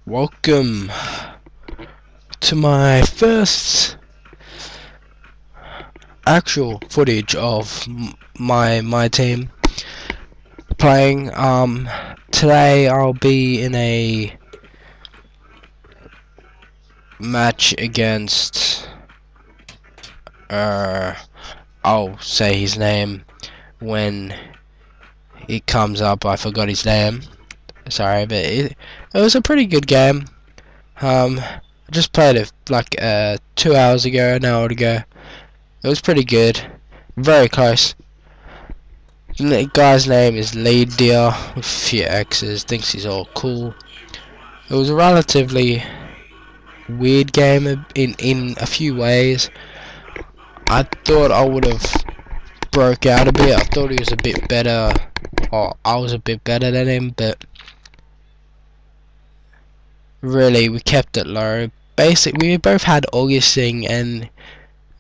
Welcome to my first actual footage of my team playing. Today I'll be in a match against I'll say his name when it comes up. I forgot his name. Sorry, but it was a pretty good game. I just played it like 2 hours ago, an hour ago. It was pretty good, very close. The guy's name is Lead Deer with a few X's. Thinks he's all cool. It was a relatively weird game in a few ways. I thought I would have broke out a bit. I thought he was a bit better, or I was a bit better than him, but really we kept it low. Basically, we both had Augustine, and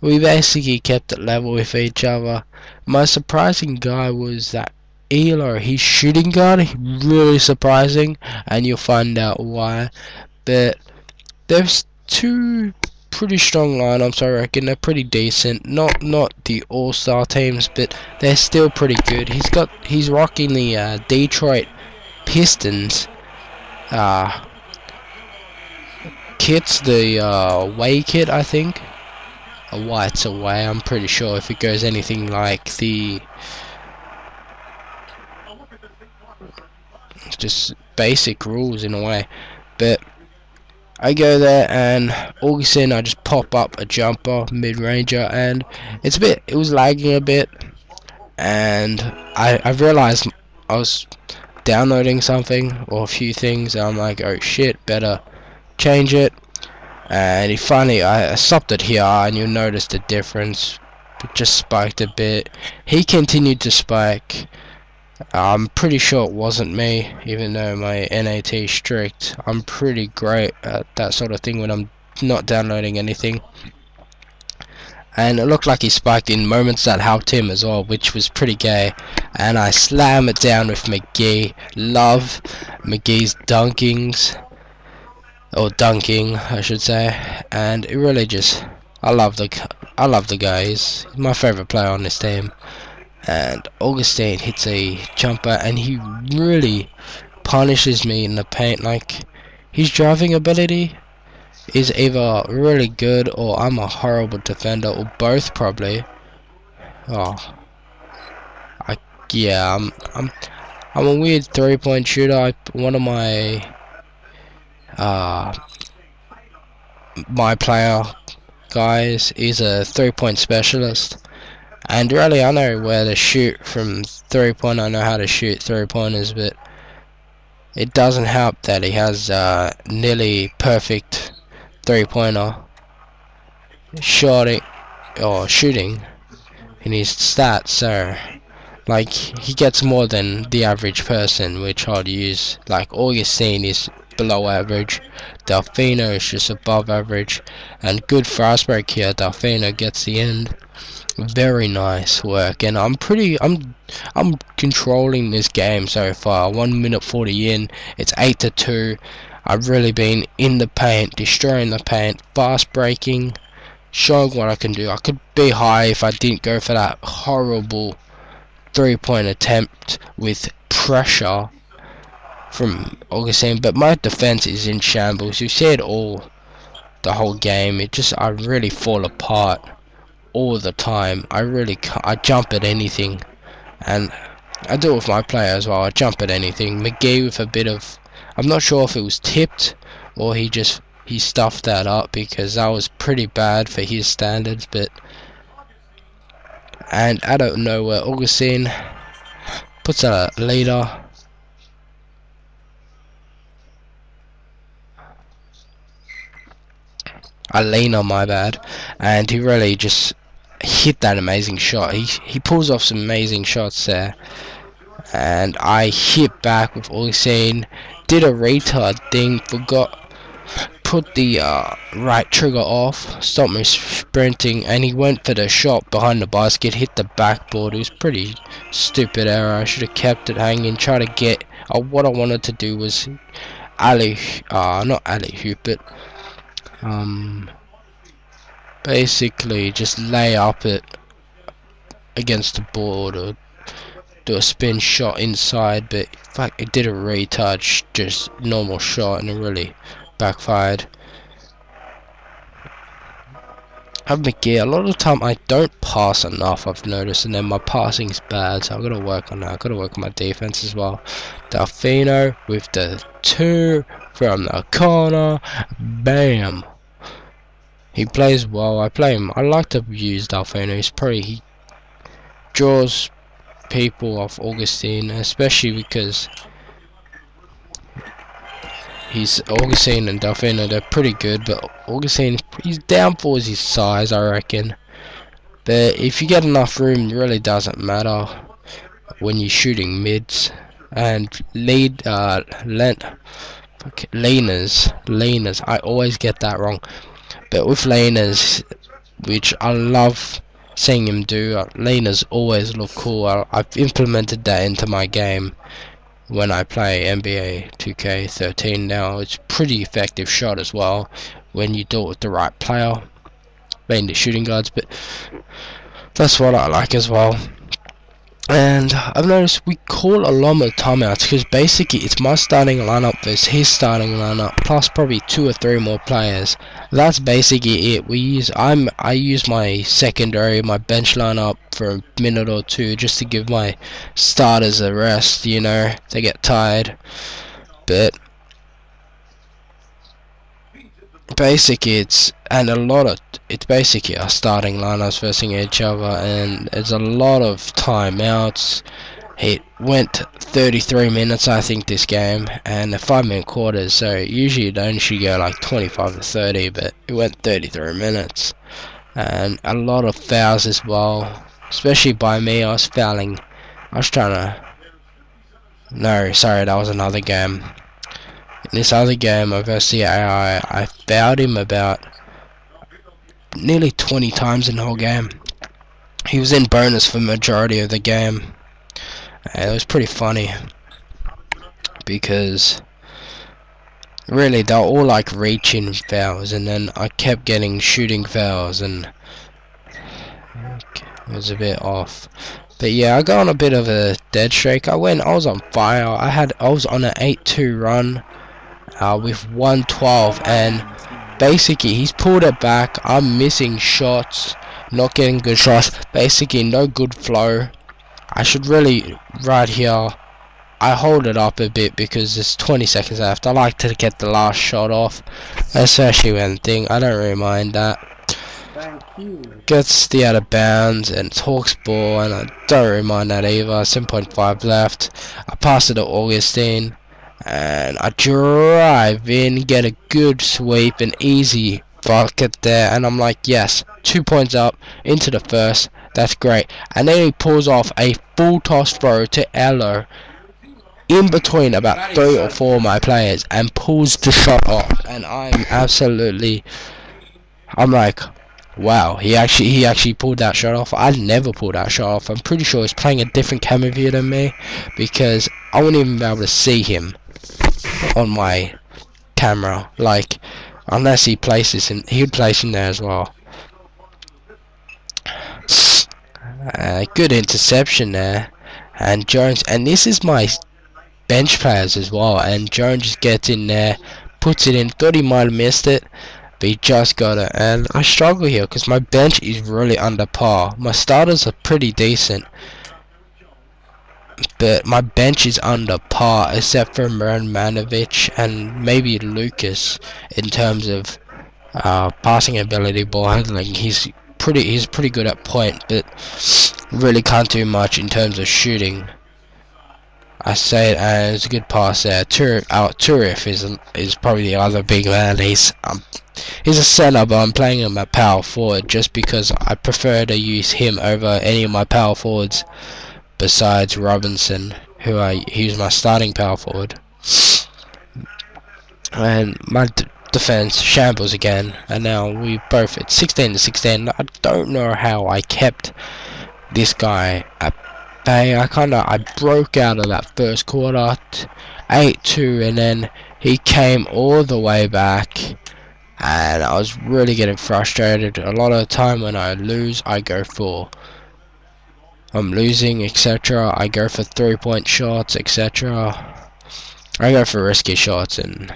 we basically kept it level with each other. My surprising guy was that Elo. He's shooting guard, really surprising, and you'll find out why. But there's two pretty strong lineups, I reckon. They're pretty decent. Not the all-star teams, but they're still pretty good. He's rocking the Detroit Pistons kits, the away kit, I think. A white's away, I'm pretty sure, if it goes anything like the just basic rules in a way. But I go there, and all of a sudden I just pop up a jumper, mid-ranger, and it was lagging a bit, and I realized I was downloading something or a few things, and I'm like, oh shit, better change it. And I stopped it here, and you'll notice the difference. It just spiked a bit. He continued to spike. I'm pretty sure it wasn't me, even though my NAT is strict. I'm pretty great at that sort of thing when I'm not downloading anything. And it looked like he spiked in moments that helped him as well, which was pretty gay. And I slam it down with McGee. Love McGee's dunkings. Or dunking, I should say. And it really just, I love the guy. He's my favorite player on this team. And Augustine hits a jumper, and he really punishes me in the paint. Like, his driving ability is either really good, or I'm a horrible defender, or both probably. Yeah, I'm a weird 3-point shooter. One of my player guys is a 3-point specialist, and really I know where to shoot from 3-point. I know how to shoot 3-pointers, but it doesn't help that he has nearly perfect 3-pointer shooting in his stats. So like, he gets more than the average person, which I'd use. Like, Augustine is below average, Delfino is just above average, and good fast break here. Delfino gets the end. Very nice work, and I'm controlling this game so far. 1 minute 40 in, it's 8-2. I've really been in the paint, destroying the paint, fast breaking, showing what I can do. I could be high if I didn't go for that horrible 3-point attempt with pressure from Augustine, but my defense is in shambles. You see it all the whole game. I really fall apart all the time. I jump at anything, and I do it with my player as well. I jump at anything. McGee with a bit of, I'm not sure if it was tipped or he stuffed that up, because that was pretty bad for his standards. But and I don't know where Augustine puts a leader. Alena, my bad, and he really just hit that amazing shot. He pulls off some amazing shots there, and I hit back with Augustine, did a retard thing, put the right trigger off, stopped me sprinting, and he went for the shot behind the basket, hit the backboard. It was pretty stupid error. I should have kept it hanging, try to get, what I wanted to do was not alley hoop it. Basically just lay up it against the board or do a spin shot inside, but in fact it did a retouch, just normal shot, and it really backfired. Have McGee, a lot of the time I don't pass enough, I've noticed, and then my passing's bad, so I've got to work on that. I've got to work on my defense as well. Delfino with the 2 from the corner, bam. He plays well. I play him. I like to use Delfino. He draws people off Augustine, especially because Augustine and Delfino, they're pretty good, but Augustine, his downfall is his size, I reckon. But if you get enough room, it really doesn't matter when you're shooting mids. And laners, I always get that wrong. But with laners, which I love seeing him do, laners always look cool. I've implemented that into my game when I play NBA 2K13 now. It's pretty effective shot as well when you do it with the right player, mainly shooting guards, but that's what I like as well. And I've noticed we call a lot more timeouts because basically it's my starting lineup versus his starting lineup plus probably 2 or 3 more players. That's basically it. I use my secondary, my bench lineup for a minute or 2 just to give my starters a rest, you know, they get tired. But basically it's basically our starting lineups versing each other, and there's a lot of timeouts. It went 33 minutes I think this game, and 5-minute quarters, so usually it only should go like 25 to 30, but it went 33 minutes. And a lot of fouls as well, especially by me. I was trying to, no, sorry, that was another game. In this other game versus the AI, I fouled him about nearly 20 times in the whole game. He was in bonus for the majority of the game, and it was pretty funny because really they're all like reaching fouls, and then I kept getting shooting fouls, and it was a bit off. But yeah, I got on a bit of a dead streak. I was on fire. I was on an 8-2 run with 112, and basically he's pulled it back. I'm missing shots, not getting good shots, basically no good flow. I should really, right here, I hold it up a bit because there's 20 seconds left. I like to get the last shot off, especially when I don't really mind that. Gets the out of bounds and it's Hawks ball, and I don't really mind that either. 7.5 left. I pass it to Augustine, and I drive in, get a good sweep, an easy bucket there, and I'm like, yes, 2 points up into the first, that's great. And then he pulls off a full toss throw to Elo in between about 3 or 4 of my players and pulls the shot off, and I'm like, wow, he actually pulled that shot off. I never pulled that shot off. I'm pretty sure he's playing a different camera view than me, because I wouldn't even be able to see him on my camera, like, unless he places him. He would place him there as well. Good interception there, and Jones, and this is my bench players as well, and Jones just gets in there, puts it in. Thought he might have missed it, but he just got it. And I struggle here because my bench is really under par. My starters are pretty decent, but my bench is under par except for Manovic and maybe Lucas in terms of passing ability, ball handling. He's pretty good at point, but really can't do much in terms of shooting. I say it, and it's a good pass there. Turif is probably the other big man. He's a center, but I'm playing him at power forward just because I prefer to use him over any of my power forwards besides Robinson, he's my starting power forward. And my defense shambles again, and now we both at 16 to 16. I don't know how I kept this guy at bay. I broke out of that first quarter 8-2, and then he came all the way back, and I was really getting frustrated. A lot of the time when I lose, I go for I'm losing, etc. I go for 3-point shots, etc. I go for risky shots, and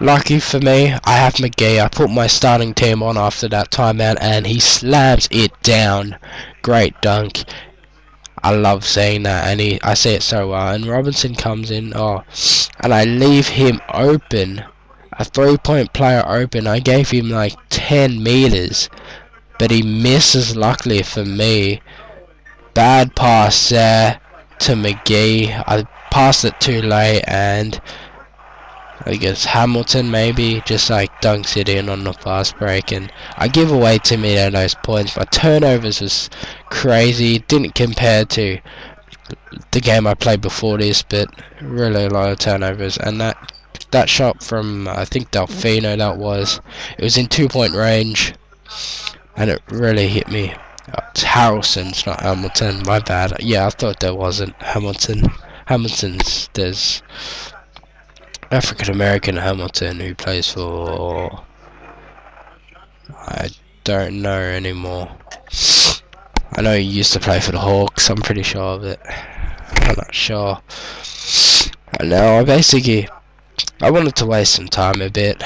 lucky for me, I have McGee. I put my starting team on after that timeout, and he slams it down. Great dunk. I love seeing that, and I see it so well. And Robinson comes in, and I leave him open, a 3-point player open. I gave him like 10 meters, but he misses. Luckily for me, bad pass there to McGee. I passed it too late, and I guess Hamilton maybe just like dunks it in on the fast break, and I give away too many of those points. My turnovers was crazy. Didn't compare to the game I played before this, but really a lot of turnovers. And that shot from I think Delfino, it was in 2-point range, and it really hit me. It's Harrelson's, not Hamilton. My bad. Yeah, I thought there wasn't Hamilton. There's African American Hamilton who plays for, I don't know anymore. I know he used to play for the Hawks. I'm pretty sure of it. I'm not sure. And now I wanted to waste some time a bit,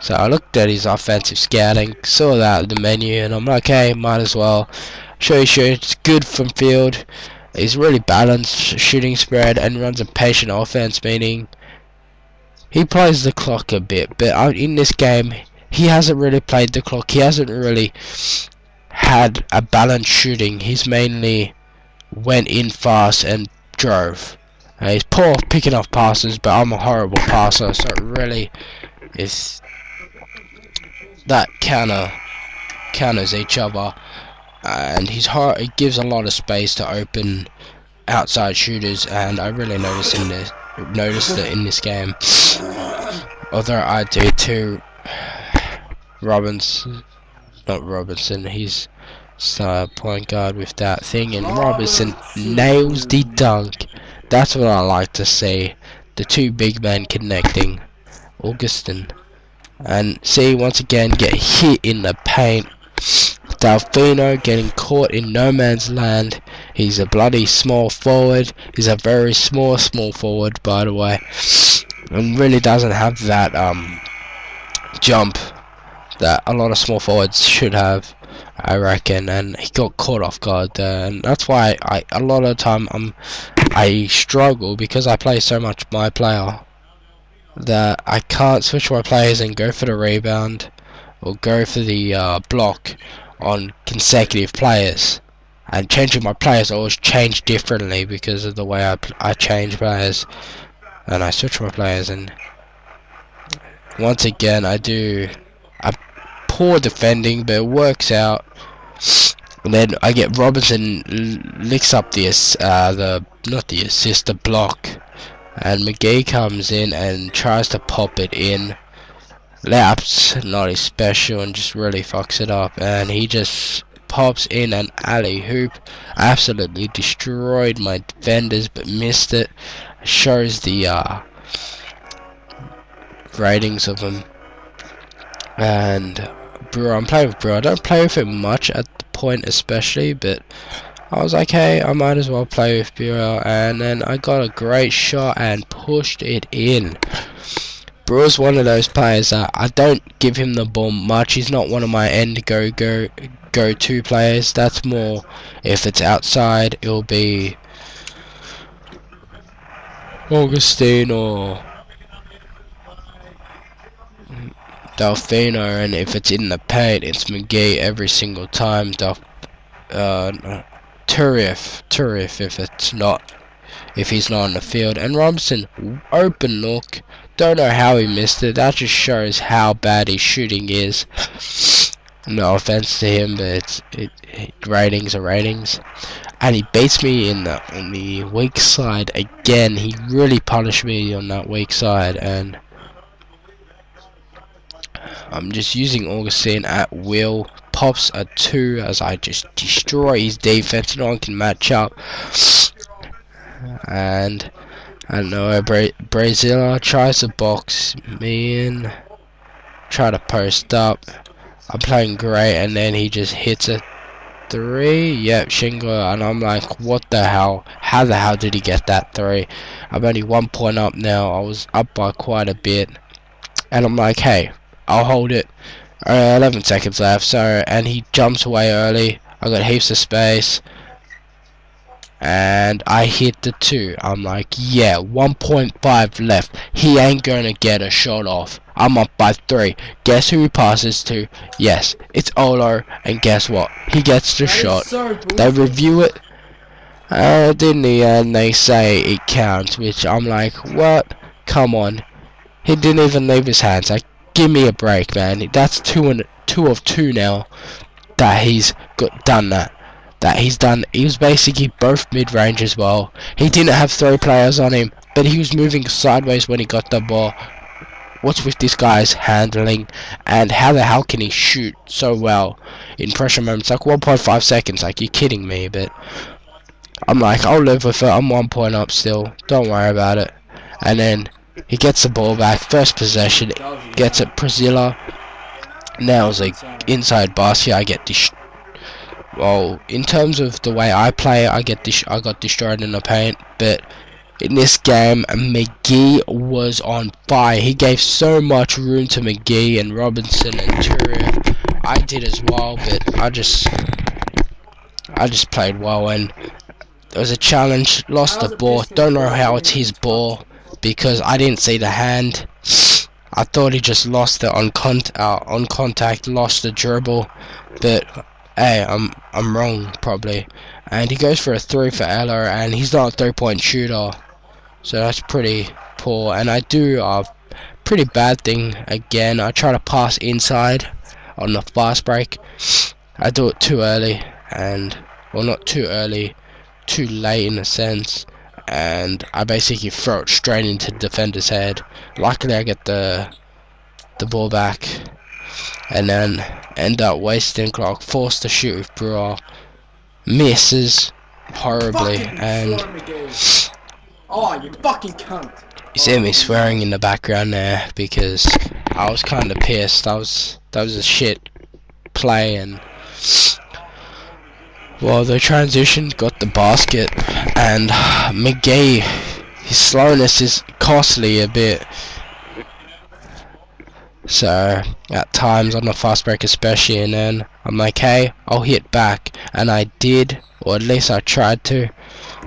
so I looked at his offensive scouting, saw that in the menu, and I'm like, hey, might as well show it's good from field. He's really balanced shooting spread and runs a patient offense, meaning he plays the clock a bit. But in this game, he hasn't really played the clock. He hasn't really had a balanced shooting. He's mainly went in fast and drove. He's poor picking off passes, but I'm a horrible passer, so it really is that counters each other, and he gives a lot of space to open outside shooters, and I really noticed it in this game. Although I do too. Not Robinson, he's point guard with that thing, and Robinson nails the dunk. That's what I like to see, the two big men connecting. Augustin, and see, once again, get hit in the paint. Delfino getting caught in no man's land. He's a bloody small forward. He's a very small forward, by the way, and really doesn't have that jump that a lot of small forwards should have, I reckon. And he got caught off guard there, and that's why a lot of the time I struggle, because I play so much my player that I can't switch my players and go for the rebound or go for the block on consecutive players. And changing my players, I always change differently because of the way I change players, and I switch my players. And once again, I do a poor defending, but it works out. And then I get Robinson licks up the block, and McGee comes in and tries to pop it in. Laps, not his special, and just really fucks it up, and he just pops in an alley hoop. Absolutely destroyed my defenders, but missed it. Shows the ratings of him. And Brewer, I'm playing with Brewer. I don't play with him much at the point especially, but I was like, hey, I might as well play with Brewer, and then I got a great shot and pushed it in. Brewer's one of those players that I don't give him the ball much. He's not one of my end go-to players. That's more if it's outside, it'll be Augustine or Delfino, and if it's in the paint, it's McGee every single time. Turif if he's not on the field. And Robinson, open look. Don't know how he missed it. That just shows how bad his shooting is. No offense to him, but ratings are ratings. And he beats me on the weak side again. He really punished me on that weak side, and I'm just using Augustine at will. Pops a 2 as I just destroy his defense. No one can match up. And I don't know, Brazil tries to box me in, try to post up. I'm playing great, and then he just hits a 3. Yep, Shingo, and I'm like, what the hell? How the hell did he get that 3? I'm only 1 point up now. I was up by quite a bit, and I'm like, hey, I'll hold it. 11 seconds left, so, and he jumps away early. I got heaps of space, and I hit the 2. I'm like, yeah, 1.5 left. He ain't gonna get a shot off. I'm up by 3. Guess who he passes to? Yes, it's Olo, and guess what? He gets the shot. They review it, in the end they say it counts, which I'm like, what? Come on. He didn't even leave his hands. Like, give me a break, man. That's 2 of 2 now that he's done that. He was basically both mid-range as well. He didn't have 3 players on him, but he was moving sideways when he got the ball. What's with this guy's handling, and how the hell can he shoot so well in pressure moments? Like 1.5 seconds, like, you're kidding me. But I'm like, I'll live with it. I'm 1 point up still, don't worry about it. And then he gets the ball back, first possession, gets it, Priscilla nails a inside basket. I get well, in terms of the way I play, I got destroyed in the paint, but in this game, McGee was on fire. He gave so much room to McGee and Robinson and Turia. I did as well, but I just played well, and there was a challenge, lost the ball. Don't know how it's his ball because I didn't see the hand. I thought he just lost it on contact, lost the dribble, but hey, I'm wrong probably. And he goes for a 3 for Ella, and he's not a 3-point shooter, so that's pretty poor. And I do a pretty bad thing again. I try to pass inside on the fast break. I do it too early, and well, not too early, too late in a sense, and I basically throw it straight into the defender's head. Luckily I get the ball back, and then end up wasting clock, forced to shoot with Brewer, misses horribly, and oh, you fucking cunt. You see me swearing in the background there because I was kind of pissed. That was a shit play, and well, the transition got the basket, and McGee, his slowness is costly a bit. So at times on the fast break especially, and then I'm like, hey, I'll hit back, and I did, or at least I tried to.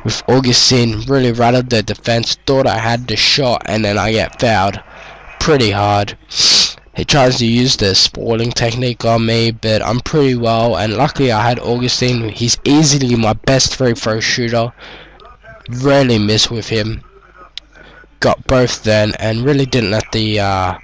With Augustine, really rattled the defense, thought I had the shot, and then I get fouled pretty hard. He tries to use the spalling technique on me, but I'm pretty well, and luckily I had Augustine. He's easily my best free throw shooter. Rarely miss with him. Got both then, and really didn't let the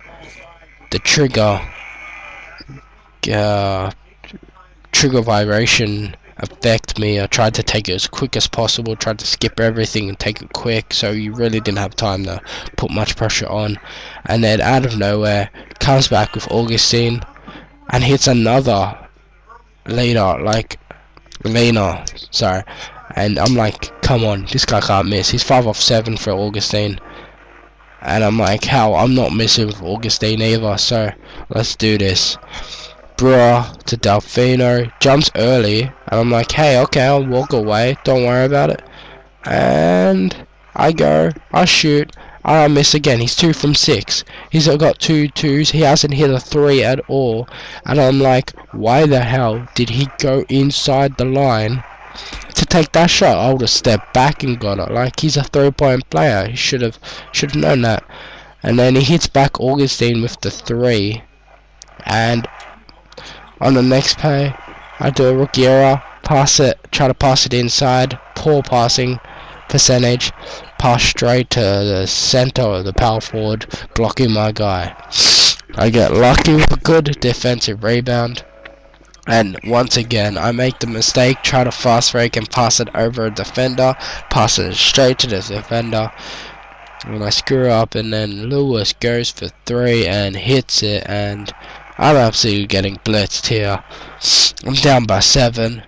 trigger vibration affect me. I tried to take it as quick as possible, tried to skip everything and take it quick, so you really didn't have time to put much pressure on. And then out of nowhere comes back with Augustine and hits another Lena, sorry, and I'm like, come on, this guy can't miss. He's 5 off 7 for Augustine, and I'm like, how? I'm not missing with Augustine either, so let's do this. Brewer to Delfino, jumps early, and I'm like, hey, okay, I'll walk away, don't worry about it. And I go, I shoot, and I miss again. He's 2 from 6. He's got 2 twos, he hasn't hit a 3 at all, and I'm like, why the hell did he go inside the line to take that shot? I would have stepped back and got it. Like, he's a 3-point player, he should have known that. And then he hits back Augustine with the 3, and on the next play, I do a rookie error, try to pass it inside, poor passing percentage, pass straight to the center of the power forward, blocking my guy. I get lucky with a good defensive rebound, and once again, I make the mistake, try to fast break and pass it over a defender, pass it straight to the defender, and I screw up, and then Lewis goes for 3 and hits it, and I'm absolutely getting blitzed here. I'm down by 7.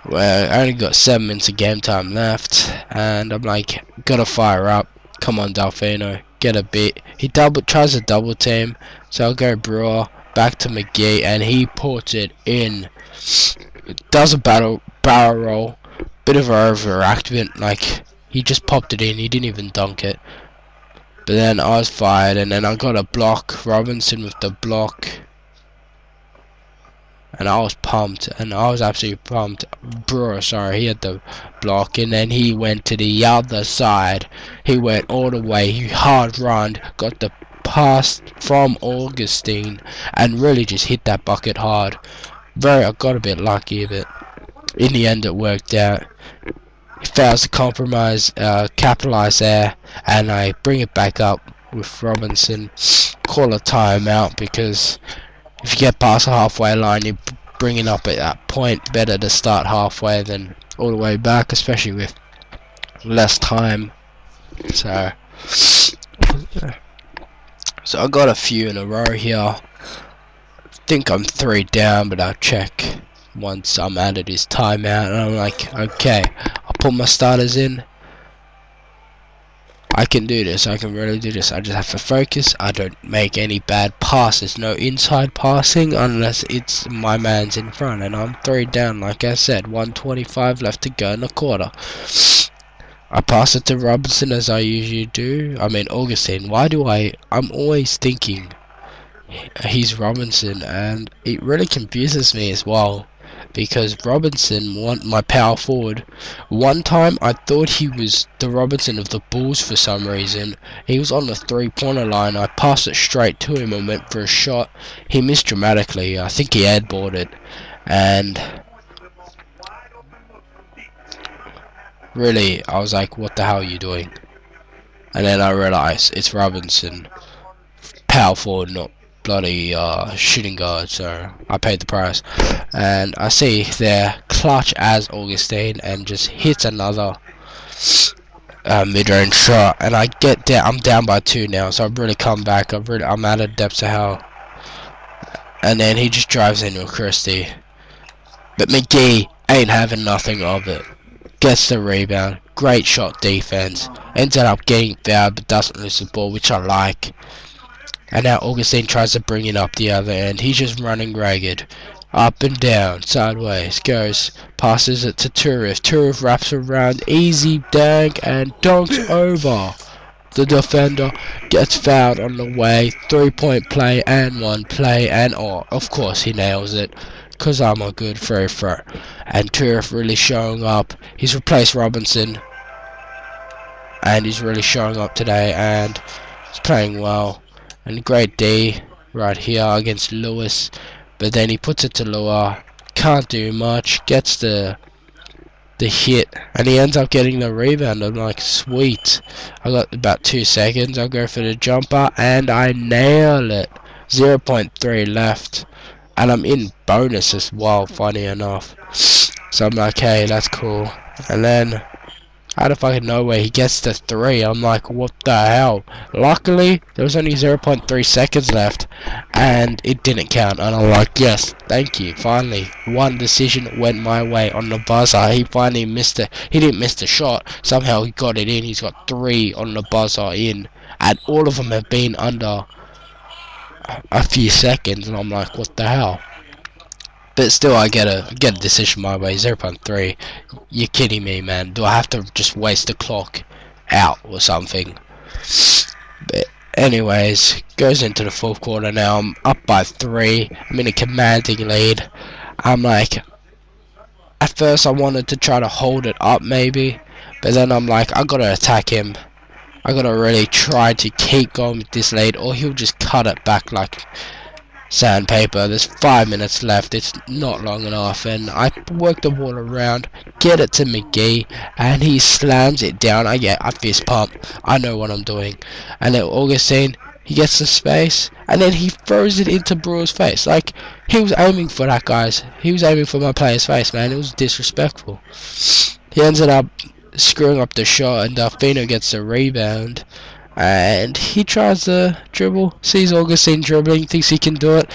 Well, I only got 7 minutes of game time left, and I'm like, gotta fire up. Come on, Delfino, get a bit. He tries to double team, so I'll go Brewer back to McGee, and he puts it in. Does a barrel roll, bit of an overactivant, like he just popped it in. He didn't even dunk it. But then I was fired, and then I got a block. Robinson with the block. And I was pumped, and I was absolutely pumped. Brewer, sorry, he had the block, and then he went to the other side. He went all the way. He hard run, got the pass from Augustine, and really just hit that bucket hard. I got a bit lucky, but in the end it worked out. He fails to capitalize there, and I bring it back up with Robinson. Call a timeout, because if you get past the halfway line, you're bringing up at that point. Better to start halfway than all the way back, especially with less time. So I got a few in a row here. I think I'm 3 down, but I'll check once I'm out of this timeout. And I'm like, okay, I'll put my starters in. I can do this. I can really do this. I just have to focus. I don't make any bad passes. No inside passing unless it's my man's in front. And I'm 3 down, like I said. 1:25 left to go in the quarter. I pass it to Robinson as I usually do. I mean, Augustine. I'm always thinking he's Robinson, and it really confuses me as well. Because Robinson, my power forward, one time I thought he was the Robinson of the Bulls for some reason. He was on the 3-pointer line. I passed it straight to him and went for a shot. He missed dramatically. I think he airballed it, and really I was like, what the hell are you doing? And then I realized it's Robinson, power forward, not bloody shooting guard, so I paid the price. And I see there, clutch as Augustine, and just hits another mid-range shot, and I get down. I'm down by 2 now, so I've really come back. I'm out of depth to hell. And then he just drives into a Christie, but McGee ain't having nothing of it. Gets the rebound, great shot defense, ended up getting fouled but doesn't lose the ball, which I like. And now Augustine tries to bring it up the other end. He's just running ragged. Up and down, sideways, goes, passes it to Turif. Turif wraps around, easy dunk, and dunks over. The defender gets fouled on the way. 3-point play and 1 play, and oh, of course he nails it. Because I'm a good free throw. And Turif really showing up. He's replaced Robinson. And he's really showing up today, and he's playing well. And great D right here against Lewis, but then he puts it to Lua, can't do much, gets the hit, and he ends up getting the rebound. I'm like, sweet, I got about 2 seconds, I'll go for the jumper, and I nail it. 0.3 left, and I'm in bonus as well, funny enough. So I'm like, hey, that's cool. And then out of fucking nowhere, he gets the 3. I'm like, what the hell? Luckily, there was only 0.3 seconds left, and it didn't count. And I'm like, yes, thank you. Finally, one decision went my way on the buzzer. He finally missed it. He didn't miss the shot. Somehow he got it in. He's got 3 on the buzzer in, and all of them have been under a few seconds. And I'm like, what the hell? But still, I get a decision my way. 0.3. You're kidding me, man. Do I have to just waste the clock out or something? But anyways, goes into the 4th quarter now. I'm up by 3. I'm in a commanding lead. I'm like, at first I wanted to try to hold it up maybe, but then I'm like, I gotta attack him. I gotta really try to keep going with this lead, or he'll just cut it back like sandpaper. There's 5 minutes left. It's not long enough, and I work the ball around, get it to McGee, and he slams it down. I fist pump. I know what I'm doing. And then Augustine, he gets the space, and then he throws it into Brewer's face. Like, he was aiming for that guy's. He was aiming for my player's face, man. It was disrespectful. He ended up screwing up the shot, and Delfino gets the rebound. And he tries to dribble, sees Augustine dribbling, thinks he can do it,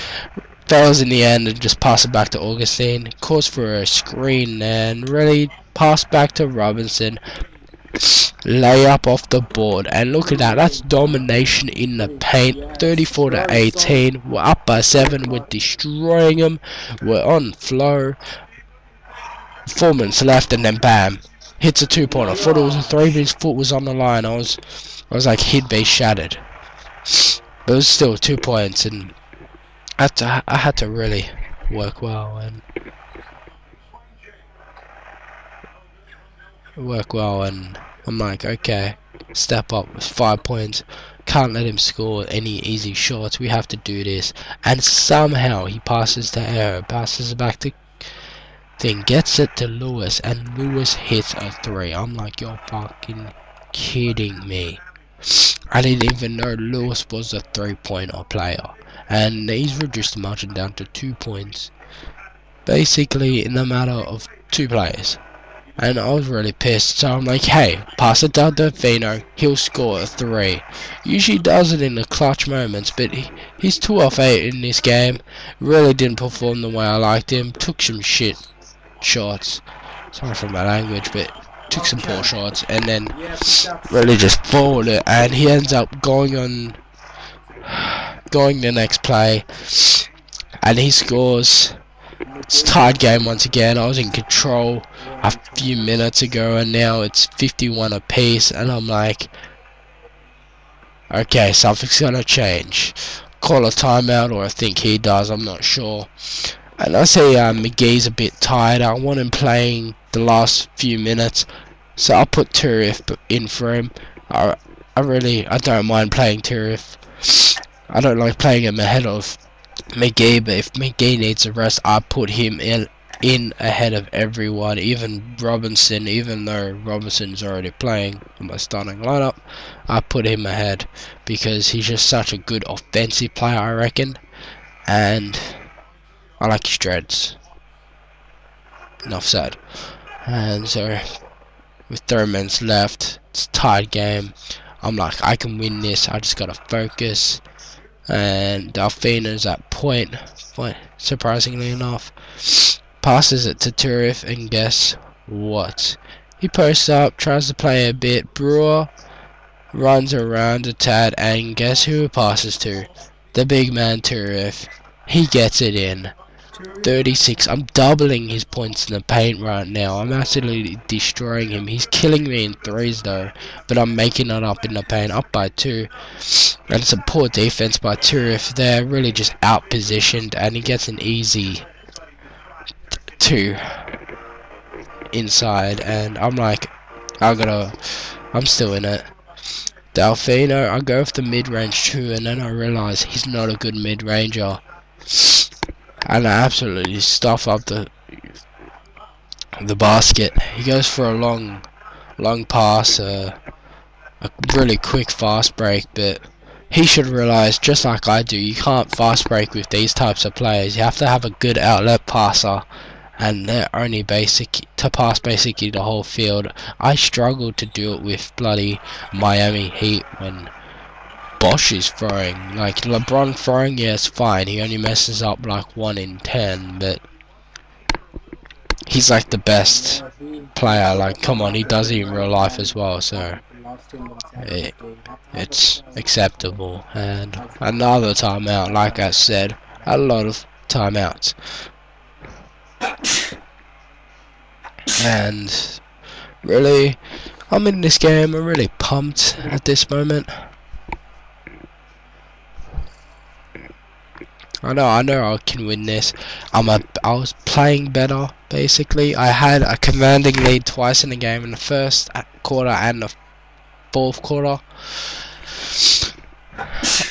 fails in the end and just passes it back to Augustine, calls for a screen and really pass back to Robinson. layup off the board, and look at that, that's domination in the paint. 34 to 18, we're up by 7, we're destroying them, we're on flow. 4 minutes left, and then bam, hits a 2-pointer. Thought it was a 3, but his foot was on the line. I was like, he'd be shattered, but it was still 2 points, and I had to really work well and I'm like, okay, step up. With 5 points, can't let him score any easy shots, we have to do this. And somehow he passes to Arrow, passes it back to Thing, gets it to Lewis, and Lewis hits a 3. I'm like, you're fucking kidding me. I didn't even know Lewis was a 3-pointer player, and he's reduced the margin down to 2 points basically in the matter of 2 players. And I was really pissed, so I'm like, hey, pass it down to Fino, he'll score a 3. Usually does it in the clutch moments, but he's 2 off 8 in this game. Really didn't perform the way I liked him. Took some shit shots, sorry for my language, but took some poor shots, and then really just balled it, and he ends up going the next play, and he scores. It's tied game once again. I was in control a few minutes ago, and now it's 51 apiece, and I'm like, okay, something's gonna change. Call a timeout, or I think he does, I'm not sure. And I see McGee's a bit tired. I want him playing the last few minutes, so I'll put Turif in for him. I don't mind playing Turif. I don't like playing him ahead of McGee, but if McGee needs a rest, I put him in ahead of everyone, even Robinson. Even though Robinson's already playing in my starting lineup, I put him ahead because he's just such a good offensive player, I reckon, and I like his dreads. Enough said. And so, with 3 minutes left, it's a tied game. I'm like, I can win this. I just gotta focus. And Delfino's at point, surprisingly enough, passes it to Turif, and guess what? He posts up, tries to play a bit. Brewer runs around a tad, and guess who it passes to? The big man Turif. He gets it in. 36. I'm doubling his points in the paint right now. I'm absolutely destroying him. He's killing me in 3s though, but I'm making it up in the paint, up by 2. And it's a poor defense by Turif there, really just out positioned, and he gets an easy 2 inside, and I'm like, I'm still in it. Delfino, I go for the mid-range too, and then I realise he's not a good mid-ranger. And I absolutely stuff up the basket. He goes for a long pass, a really quick fast break, but he should realise, just like I do, you can't fast break with these types of players. You have to have a good outlet passer, and they're only basic to pass basically the whole field. I struggled to do it with bloody Miami Heat when Bosch is throwing. Like LeBron throwing, yeah, it's fine. He only messes up like 1 in 10, but he's like the best player. Like, come on, he does it in real life as well, so it's acceptable. And another timeout, like I said, a lot of timeouts. And really, I'm in this game. I'm really pumped at this moment. I know I can win this. I was playing better, basically. I had a commanding lead twice in the game, in the first quarter and the fourth quarter.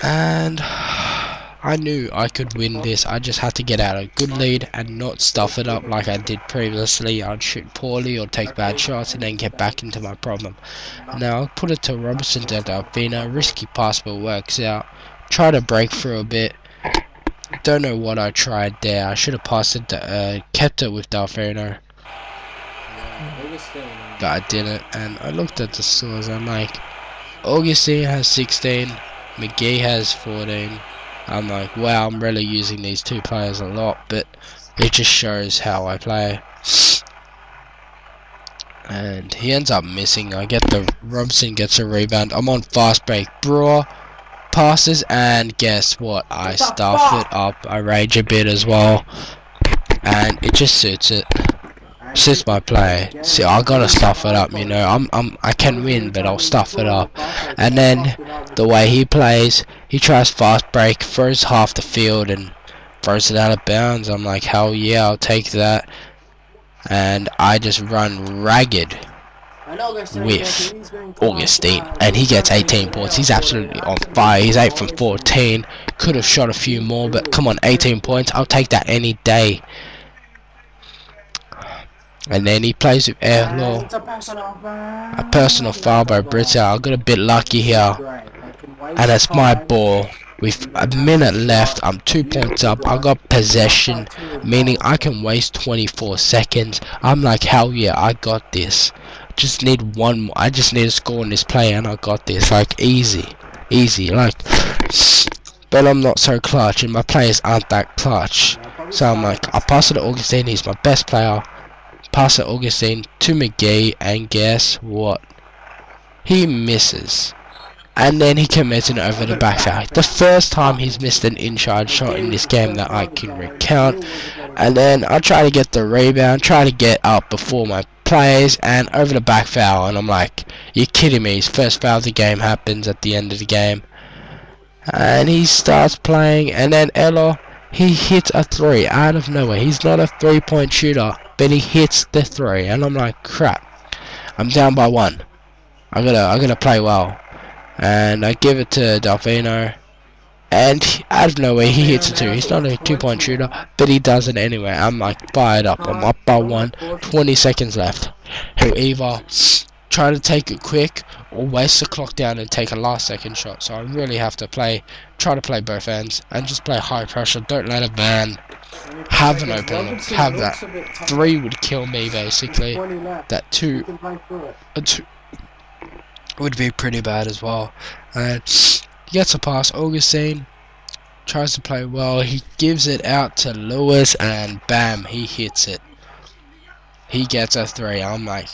And I knew I could win this. I just had to get out a good lead and not stuff it up like I did previously. I'd shoot poorly or take bad shots and then get back into my problem. Now I'll put it to Robertson to Delfino. Risky pass, but works out. Try to break through a bit. Don't know what I tried there. I should have passed it to, kept it with Delfino. But I didn't, and I looked at the scores. I'm like, Augustine has 16, McGee has 14. I'm like, wow, I'm really using these 2 players a lot, but it just shows how I play. and he ends up missing. I get the Robson gets a rebound. I'm on fast break. Brewer passes, and guess what? I stuff it up. I rage a bit as well, and it just suits it. Suits my play. See, I gotta stuff it up. You know, I can win, but I'll stuff it up. And then the way he plays, he tries fast break, throws half the field, and throws it out of bounds. I'm like, hell yeah, I'll take that. And I just run ragged with Augustine, and he gets 18 points. He's absolutely on fire. He's 8 from 14. Could have shot a few more, but come on, 18 points. I'll take that any day. And then he plays with air law. A personal foul by Britta. I got a bit lucky here, and it's my ball. With a minute left, I'm 2 points up. I got possession, meaning I can waste 24 seconds. I'm like, hell yeah, I got this. Just need one more. I just need to score in this play, and I got this. Like, easy, like. But I'm not so clutch, and my players aren't that clutch. So I'm like, I pass it to Augustine. He's my best player. Pass it Augustine to McGee, and guess what? He misses. And then he commits it over the backside. The first time he's missed an in-charge shot in this game that I can recount. And then I try to get the rebound, try to get up before my players, and over the back foul. And I'm like, you're kidding me. His first foul of the game happens at the end of the game. And he starts playing, and then Ella, he hits a 3 out of nowhere. He's not a 3-point shooter, but he hits the 3, and I'm like, crap. I'm down by 1. I gotta play well. And I give it to Delfino, and out of nowhere he hits a 2. He's not a 2-point shooter, but he does it anyway. I'm like fired up. I'm up by 1. 20 seconds left. He'll either try to take it quick or waste the clock down and take a last second shot. So I really have to try to play both ends and just play high pressure. Don't let it burn. Have an open look. Have that 3 would kill me basically. That 2 would be pretty bad as well. And he gets a pass. Augustine tries to play well. He gives it out to Lewis, and bam, he hits it. He gets a 3. I'm like,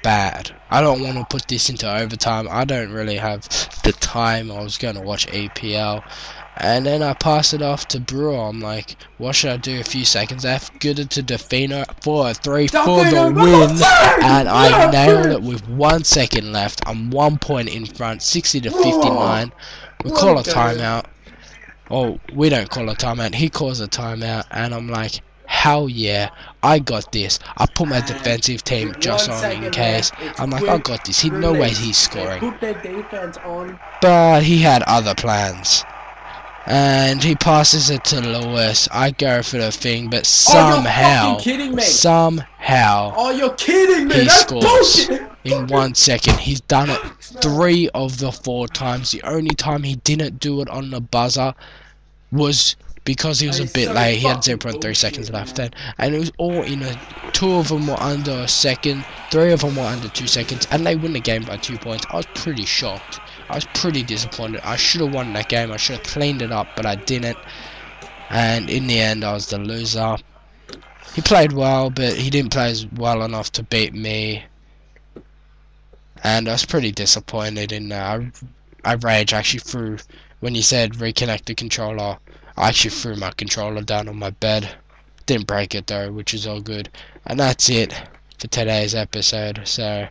bad. I don't want to put this into overtime. I don't really have the time. I was going to watch APL. And then I pass it off to Brewer. I'm like, what should I do? A few seconds left. Good to Defino for a 3 for the win. And I nailed it with 1 second left. I'm 1 point in front, 60 to 59. We call a timeout. Oh, we don't call a timeout. He calls a timeout. And I'm like, hell yeah, I got this. I put my defensive team just on in case. I'm like, I got this. No way he's scoring. But he had other plans. And he passes it to Lewis. I go for the thing, but somehow, oh, you're kidding me. He That's scores bullshit. in 1 second. He's done it 3 of the 4 times. The only time he didn't do it on the buzzer was because he was a bit late. He had 0.3 seconds left then, and it was all in a 2 of them were under a second, 3 of them were under 2 seconds, and they win the game by 2 points. I was pretty shocked. I was pretty disappointed. I should have won that game. I should have cleaned it up, but I didn't. And in the end, I was the loser. He played well, but he didn't play as well enough to beat me. And I was pretty disappointed in that. I rage actually threw, when you said reconnect the controller, I actually threw my controller down on my bed. Didn't break it though, which is all good. And that's it for today's episode. So